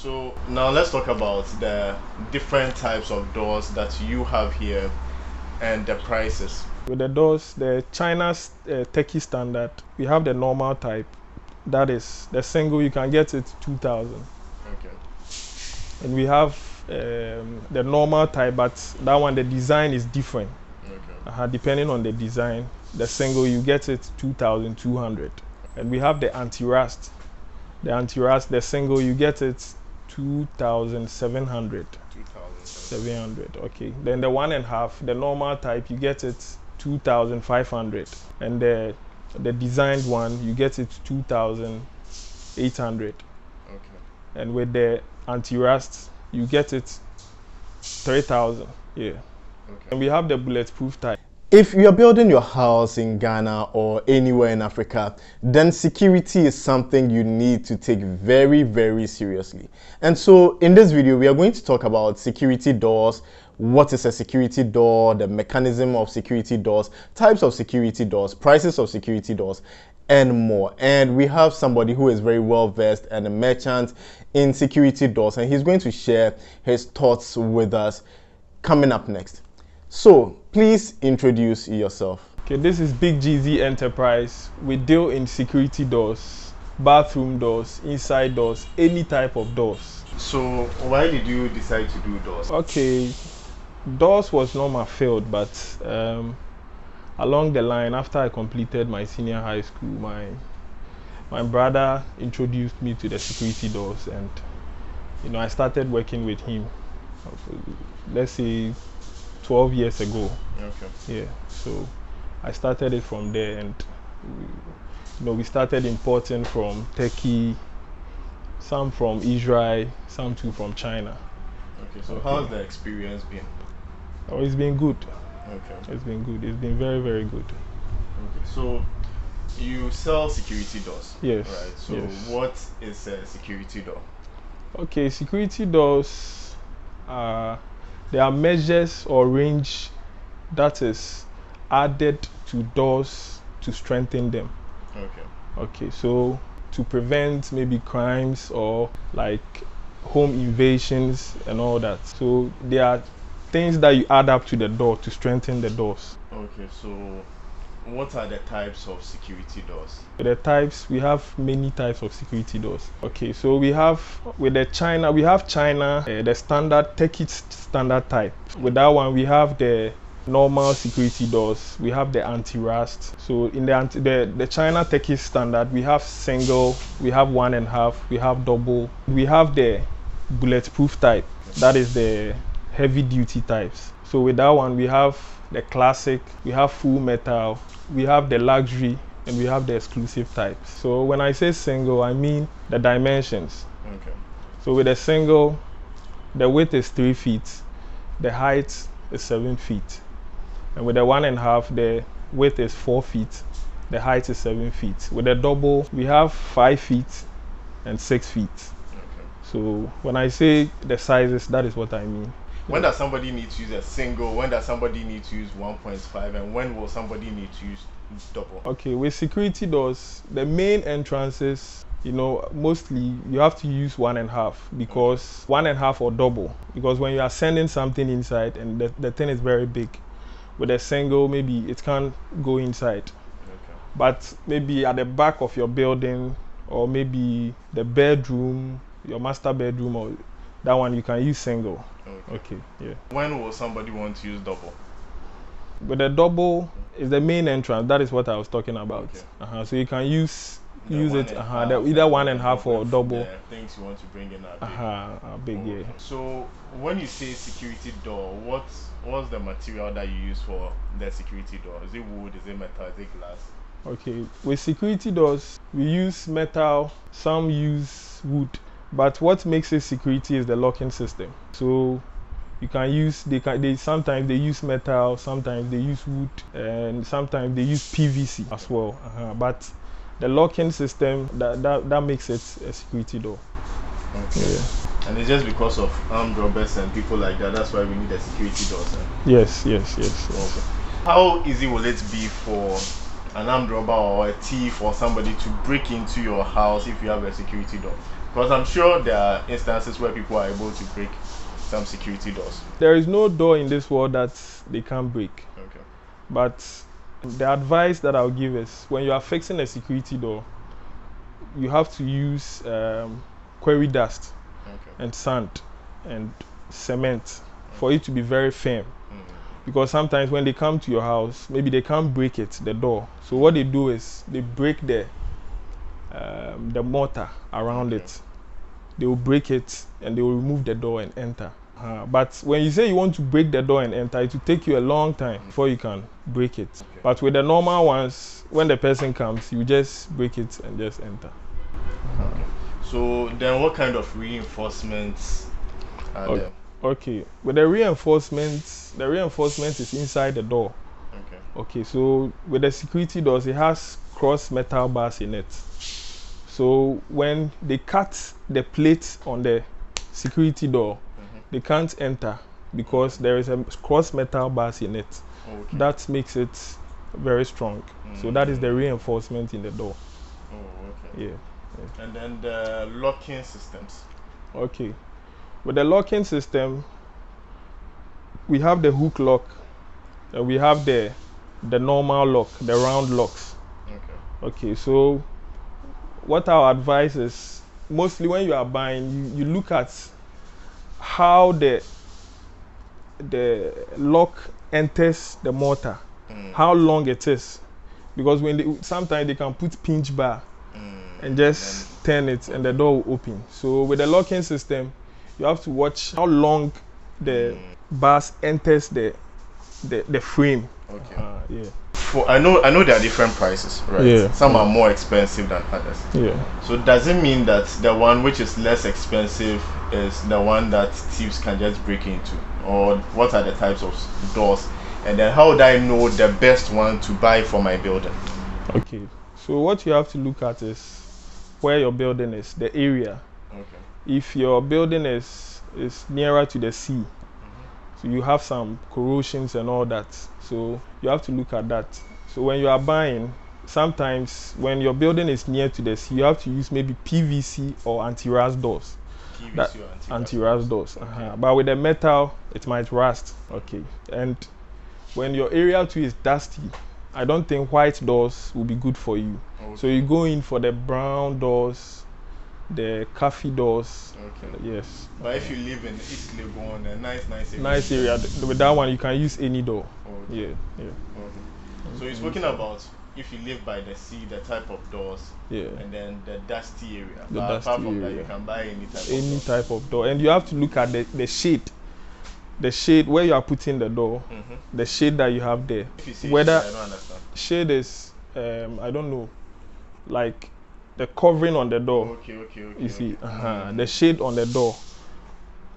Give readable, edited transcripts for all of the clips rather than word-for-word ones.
So now let's talk about the different types of doors that you have here and the prices. With the doors, the China's Techie standard, we have the normal type. That is the single, you can get it 2,000. Okay. And we have the normal type, but that one, the design is different. Okay. Depending on the design, the single, you get it 2,200. And we have the anti-rust. The anti-rust, the single, you get it 2,700. 2,700, okay. Then the 1.5, the normal type, you get it 2,500. And the designed one, you get it 2,800. Okay. And with the anti-rust, you get it 3,000. Yeah. Okay. And we have the bulletproof type. If you're building your house in Ghana or anywhere in Africa, then security is something you need to take very, very seriously. And so in this video, we are going to talk about security doors, what is a security door, the mechanism of security doors, types of security doors, prices of security doors, and more. And we have somebody who is very well versed and a merchant in security doors, and he's going to share his thoughts with us coming up next. So please introduce yourself. Okay, this is Big GZ Enterprise. We deal in security doors, bathroom doors, inside doors, any type of doors. So why did you decide to do doors? Okay, doors was not my field, but along the line, after I completed my senior high school, my brother introduced me to the security doors, and I started working with him. Let's say 12 years ago. Okay. Yeah. So I started it from there, and we started importing from Turkey, some from Israel, some too from China. Okay. So how's the experience been? Oh, it's been good. Okay. It's been good. It's been very, very good. Okay. So you sell security doors. Yes. Right. So yes. What is a security door? Okay, security doors there are measures or range that is added to doors to strengthen them. Okay. Okay, so to prevent maybe crimes or like home invasions and all that. So there are things that you add up to the door to strengthen the doors. Okay, so what are the types of security doors? The types, we have many types of security doors. Okay, so we have with the China, we have China, the standard Turkish standard type. With that one, we have the normal security doors. We have the anti-rust. So in the China Turkish standard, we have single, we have 1.5, we have double. We have the bulletproof type. That is the heavy duty types. So with that one, we have the classic, we have full metal, we have the luxury, and we have the exclusive types. So when I say single, I mean the dimensions. Okay. So with a single, the width is 3 feet, the height is 7 feet. And with the 1.5, the width is 4 feet, the height is 7 feet. With a double, we have 5 feet and 6 feet. Okay. So when I say the sizes, that is what I mean. When does somebody need to use a single? When does somebody need to use 1.5? And when will somebody need to use double? Okay, with security doors, the main entrances, mostly you have to use 1.5 because 1.5 or double. Because when you are sending something inside and the thing is very big, with a single, maybe it can't go inside. Okay. But maybe at the back of your building, or maybe the bedroom, your master bedroom, or that one you can use single. Okay, yeah. When will somebody want to use double? With the double is the main entrance. That is what I was talking about. Okay. So you can use it either 1.5 or double. The things you want to bring in are big. Big, yeah. So when you say security door, what's the material that you use for the security door? Is it wood? Is it metal? Is it glass? Okay, with security doors, we use metal. Some use wood. But what makes it security is the locking system. So you can use, sometimes they use metal, sometimes they use wood, and sometimes they use PVC as well. But the locking system, that makes it a security door. Okay. Yeah. And it's just because of armed robbers and people like that, that's why we need a security door, sir? Yes. Okay. How easy will it be for an armed robber or a thief or somebody to break into your house if you have a security door? Because I'm sure there are instances where people are able to break some security doors. There is no door in this world that they can't break. Okay. But the advice that I'll give is when you are fixing a security door, you have to use quarry dust and sand and cement for it to be very firm. Because sometimes when they come to your house, maybe they can't break it, the door. So what they do is they break the mortar around it. They will break it and they will remove the door and enter. But when you say you want to break the door and enter, it will take you a long time before you can break it. Okay. But with the normal ones, when the person comes, you just break it and just enter. Okay. So then what kind of reinforcements are there? Okay, with the reinforcements is inside the door. Okay, so with the security doors, it has cross metal bars in it. So when they cut the plate on the security door, they can't enter because there is a cross metal bars in it. Okay. That makes it very strong. So that is the reinforcement in the door. Oh, okay. Yeah. And then the locking systems. Okay. With the locking system, we have the hook lock, and we have the normal lock, the round locks. Okay, so what our advice is, mostly when you are buying, you look at how the lock enters the mortar, how long it is, because sometimes they can put pinch bar and just turn it and the door will open. So with the locking system, you have to watch how long the bars enters the frame. Okay. Yeah. I know there are different prices, right? Yeah. Some are more expensive than others. Yeah. So does it mean that the one which is less expensive is the one that thieves can just break into? Or what are the types of doors? And then how would I know the best one to buy for my building? Okay. So what you have to look at is where your building is, the area. Okay. If your building is nearer to the sea, so you have some corrosions and all that. So you have to look at that. So when you are buying, sometimes when your building is near to the sea, you have to use maybe PVC or anti-rust doors. PVC or anti-rust doors. Okay. But with the metal, it might rust. Okay. And when your area too is dusty, I don't think white doors will be good for you. Okay. So you go in for the brown doors, the coffee doors. Okay. Yes. But if you live in East Legon, a nice area. Nice area. With that one, you can use any door. Okay. Yeah. Okay. So you're talking about if you live by the sea, the type of doors. Yeah. And then the dusty area. The dusty apart from area. that, you can buy any type of door. And you have to look at the shade. The shade where you are putting the door. The shade that you have there. If you say whether shade, I don't understand. Shade is I don't know, like the covering on the door. Okay. You see, the shade on the door.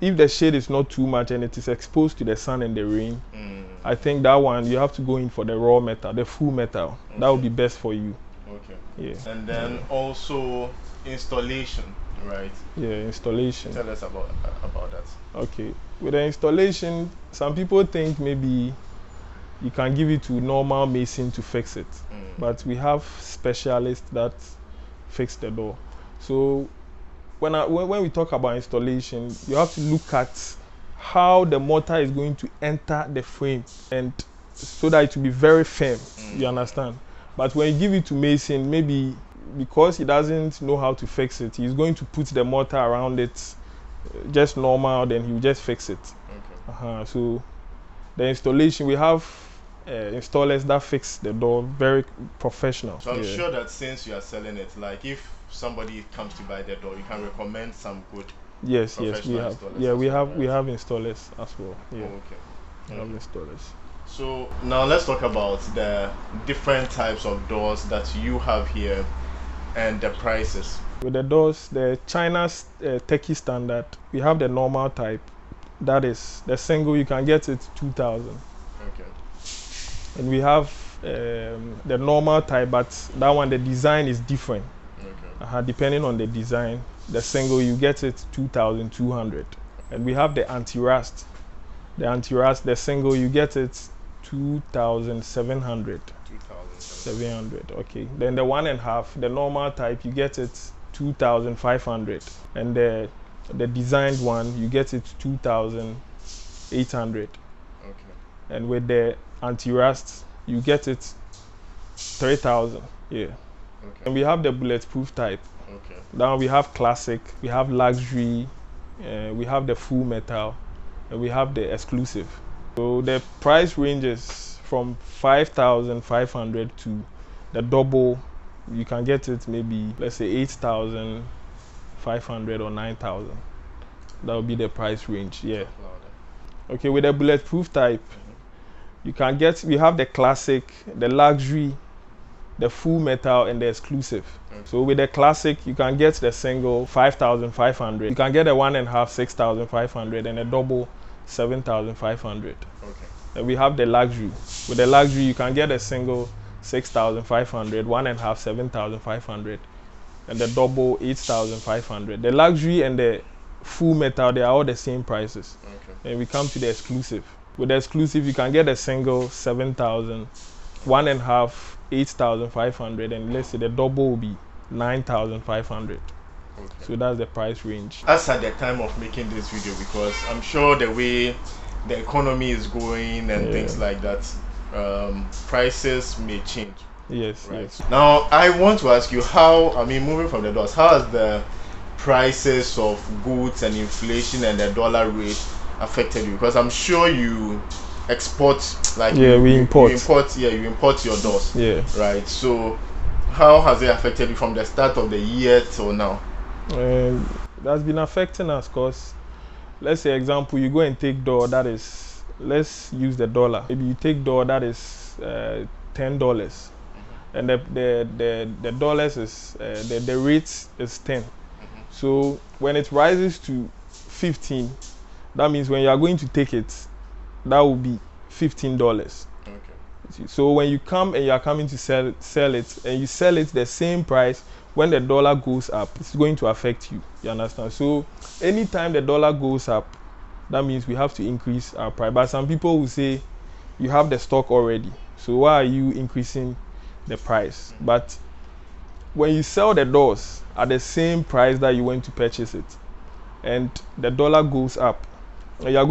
If the shade is not too much and it is exposed to the sun and the rain, I think that one you have to go in for the raw metal, the full metal. Okay. That would be best for you. Okay. Yeah. And then also installation, right? Yeah, installation. Tell us about that. Okay. With the installation, some people think maybe you can give it to normal mason to fix it, but we have specialists that fix the door. So when we talk about installation, you have to look at how the mortar is going to enter the frame, and so that it will be very firm. You understand? But when you give it to mason, maybe because he doesn't know how to fix it, he's going to put the mortar around it just normal, then he'll just fix it. Okay. So the installation, we have installers that fix the door, very professional. So I'm sure that since you are selling it, like if somebody comes to buy the door, you can recommend some good. Yes, we have. Yeah, we have installers as well. Yeah. Oh, okay. We have installers. So now let's talk about the different types of doors that you have here and the prices. With the doors, the China's Techie standard, we have the normal type. That is the single. You can get it 2,000. Okay. And we have the normal type, but that one the design is different. Okay. Depending on the design, the single you get it 2,200. And we have the anti-rust. The single you get it 2,700. 2,700. Okay. Then the 1.5, the normal type, you get it 2,500, and the designed one you get it 2,800. Okay. And with the anti-rust you get it 3,000. Yeah. Okay. And we have the bulletproof type. Okay. Now we have classic, we have luxury, we have the full metal, and we have the exclusive. So the price ranges from 5,500 to the double. You can get it maybe, let's say 8,500 or 9,000. That would be the price range. Yeah. Okay, with the bulletproof type, you can get, we have the classic, the luxury, the full metal, and the exclusive. Okay. So with the classic, you can get the single 5,500. You can get a 1.5 6,500, and a double 7,500. Okay. And we have the luxury. With the luxury, you can get a single 6,500, 1.5 7,500, and the double 8,500. The luxury and the full metal, they are all the same prices. Okay. And we come to the exclusive. With the exclusive, you can get a single 7,000, 1.5 8,500, and let's say the double will be 9,500. Okay. So that's the price range. As at the time of making this video, because I'm sure the way the economy is going and things like that, prices may change. Yes, right? yes. Now I want to ask you how, I mean, moving from the doors, how has the prices of goods and inflation and the dollar rate affected you? Because I'm sure you export, like you import you import your doors, right? So how has it affected you from the start of the year till now? That's been affecting us because, let's say example, you go and take door that is, let's use the dollar, maybe you take door that is $10, and the dollars is the rate is 10. So when it rises to 15, that means when you are going to take it, that will be $15. Okay. So when you come and you are coming to sell it, and you sell it the same price, when the dollar goes up, it's going to affect you. You understand? So anytime the dollar goes up, that means we have to increase our price. But some people will say, you have the stock already, so why are you increasing the price? But when you sell the doors at the same price that you went to purchase it, and the dollar goes up, and you are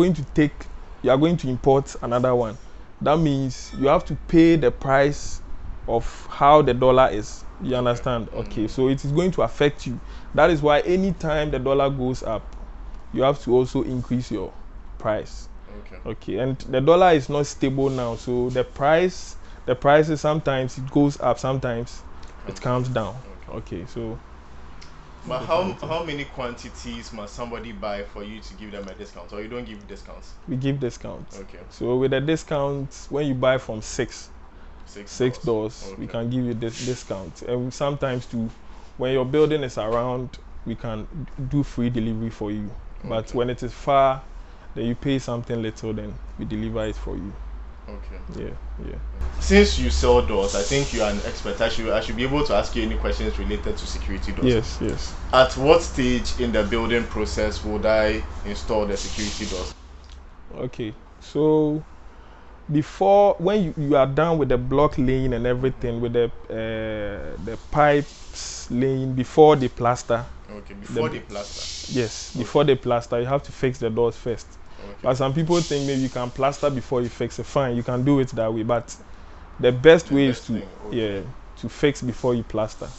going to import another one, that means you have to pay the price of how the dollar is. You understand? Okay, so it is going to affect you. That is why anytime the dollar goes up, you have to also increase your price. Okay, and the dollar is not stable now, so the prices, sometimes it goes up, sometimes it comes down. Okay, so. But how many quantities must somebody buy for you to give them a discount, or you don't give discounts? We give discounts. Okay. So with the discounts, when you buy from six doors, we can give you this discount. And sometimes too, when your building is around, we can do free delivery for you. But when it is far, then you pay something little, then we deliver it for you. Okay. Yeah. Since you sell doors, I think you are an expert. I should be able to ask you any questions related to security doors. Yes. At what stage in the building process would I install the security doors? Okay. So before, when you are done with the block laying and everything, with the pipes laying, before the plaster. Okay. Before the plaster. Yes. Before the plaster, you have to fix the doors first. Okay. But some people think maybe you can plaster before you fix it. Fine, you can do it that way, but the best way is to to fix before you plaster.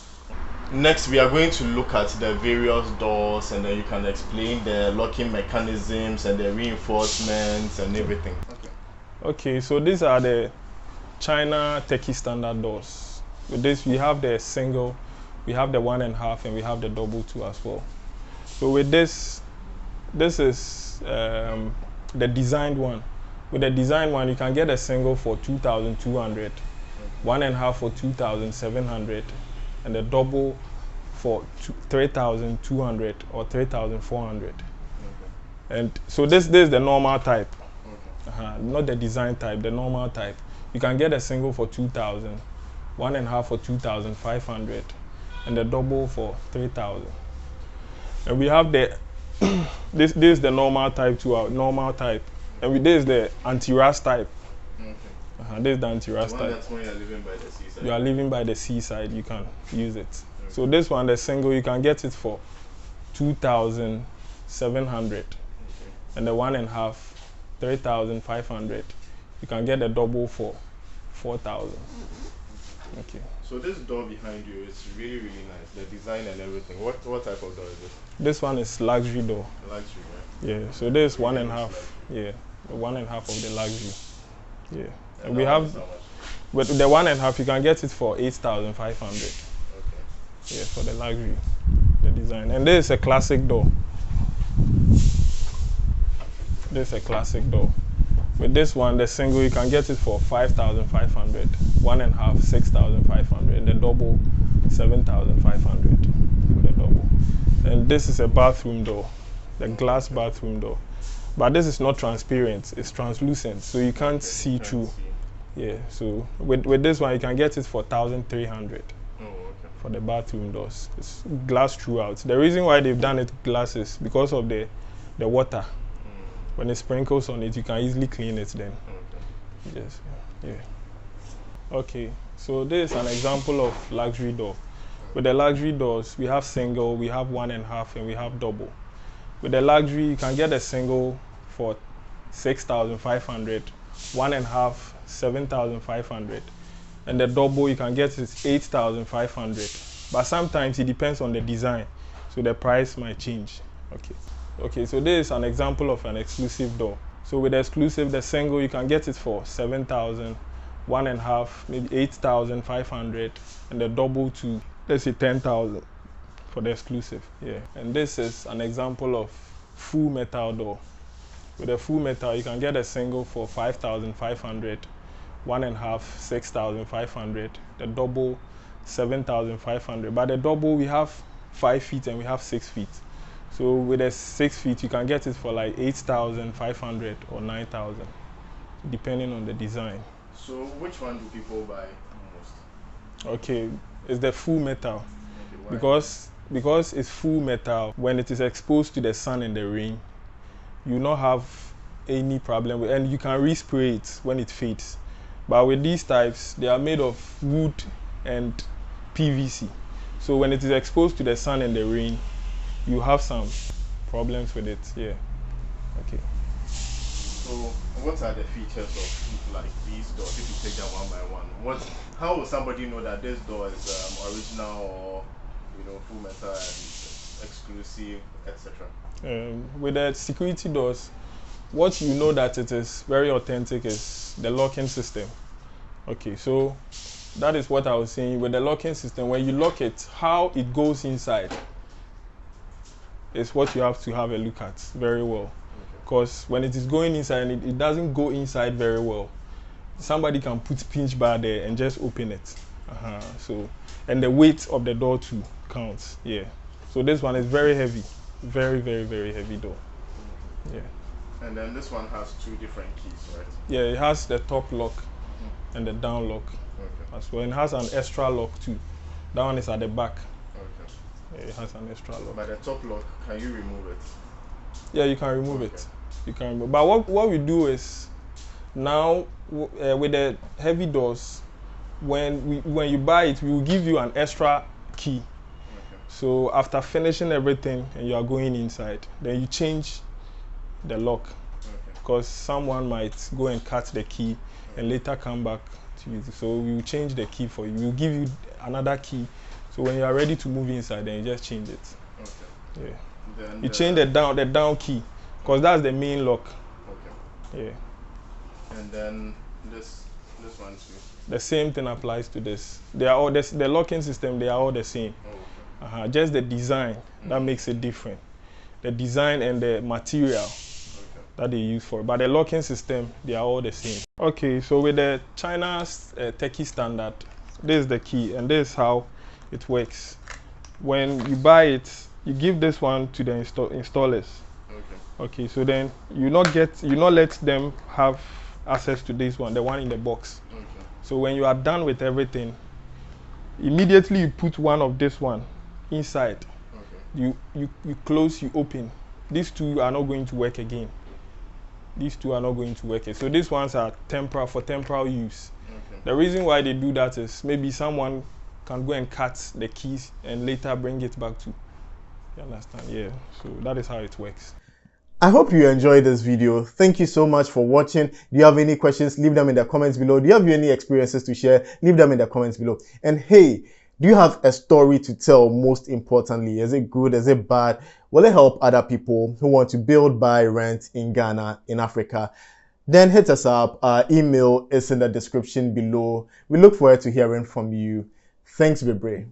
Next, we are going to look at the various doors, and then you can explain the locking mechanisms and the reinforcements and everything. Okay, so these are the China Turkey standard doors. With this, we have the single, we have the 1.5, and we have the double 2 as well. So with this is the designed one. With the designed one, you can get a single for 2,200, 1.5 for 2,700, and a double for 3,200 or 3,400. And so this is the normal type, not the design type, the normal type. You can get a single for 2,000, 1.5 for 2,500, and a double for 3,000. And we have the this is the normal type to our normal type, and this is the anti-rust type. This is the anti-rust type. That's when you are living by the seaside. You are living by the seaside, you can use it. So this one, the single, you can get it for 2,700, and the 1.5, 3,500. You can get the double for 4,000. Okay. So this door behind you is really, really nice. The design and everything. What type of door is this? This one is luxury door. Luxury, right? Yeah. So this 1.5. Yeah. The 1.5 of the luxury. Yeah. And we have. With the 1.5, you can get it for 8,500. Okay. Yeah, for the luxury, the design. And this is a classic door. This is a classic door. With this one, the single, you can get it for 5,500. 1.5, 6,500. And the double, 7,500 for the double. And this is a bathroom door, the glass bathroom door. But this is not transparent, it's translucent, so you can't see through. Yeah, so with this one, you can get it for 1,300 for the bathroom doors. It's glass throughout. The reason why they've done it glass is because of the water. When it sprinkles on it, you can easily clean it then. Yes, yeah. Okay, so this is an example of luxury door. With the luxury doors, we have single, we have 1.5, and we have double. With the luxury, you can get a single for 6,500, 1.5, 7,500, and the double you can get is 8,500. But sometimes it depends on the design, so the price might change. Okay, so this is an example of an exclusive door. So with the exclusive, the single you can get it for 7,000, 1.5, maybe 8,500, and the double to, let's say, 10,000 for the exclusive. Yeah, and this is an example of full metal door. With a full metal, you can get a single for 5,500, 1.5, 6,500, the double 7,500. But the double, we have 5 feet and we have 6 feet. So with a 6 feet, you can get it for like 8,500 or 9,000, depending on the design. So which one do people buy most? Okay, it's the full metal. Okay, Because it's full metal, when it is exposed to the sun and the rain, you not have any problem with, and you can respray it when it fades. But with these types, they are made of wood and PVC. So when it is exposed to the sun and the rain, you have some problems with it. Yeah. Okay. So what are the features of like these doors? If you take them one by one, how will somebody know that this door is original or full metal and exclusive, etc.? With the security doors, what you know that it is very authentic is the locking system. Okay, so that is what I was saying. With the locking system, when you lock it, how it goes inside is what you have to have a look at very well. Because when it is going inside, it doesn't go inside very well. Somebody can put pinch bar there and just open it. So, and the weight of the door too counts. Yeah. So this one is very heavy, very, very, very heavy door. Yeah. And then this one has 2 different keys, right? Yeah, it has the top lock and the down lock as well. And it has an extra lock too. That one is at the back. Okay. Yeah, it has an extra lock. But the top lock, can you remove it? Yeah, you can remove it. You can remove. But what we do is now with the heavy doors, when you buy it, we will give you an extra key. So after finishing everything and you are going inside, then you change the lock, because someone might go and cut the key and later come back to use it. So we will change the key for you. We will give you another key. So when you are ready to move inside, then you just change it. Okay. Yeah. Then you change the down key, because that's the main lock. Okay. Yeah. And then this one too. The same thing applies to this. They are all the locking system. They are all the same. Just the design that makes it different. The design and the material that they use for it. But the locking system, they are all the same. Okay, so with the China's techie standard, this is the key, and this is how it works. When you buy it, you give this one to the installers. Okay, so then you not let them have access to this one, the one in the box. So when you are done with everything, immediately you put one of this one inside. You close, you open. These two are not going to work again. These two are not going to work. So these ones are for temporal use. The reason why they do that is maybe someone can go and cut the keys and later bring it back to. You understand? Yeah. So that is how it works. I hope you enjoyed this video. Thank you so much for watching. Do you have any questions? Leave them in the comments below. Do you have any experiences to share? Leave them in the comments below. And hey, do you have a story to tell? Most importantly, is it good? Is it bad? Will it help other people who want to build, buy, rent in Ghana, in Africa? Then hit us up. Our email is in the description below. We look forward to hearing from you. Thanks, Bebre.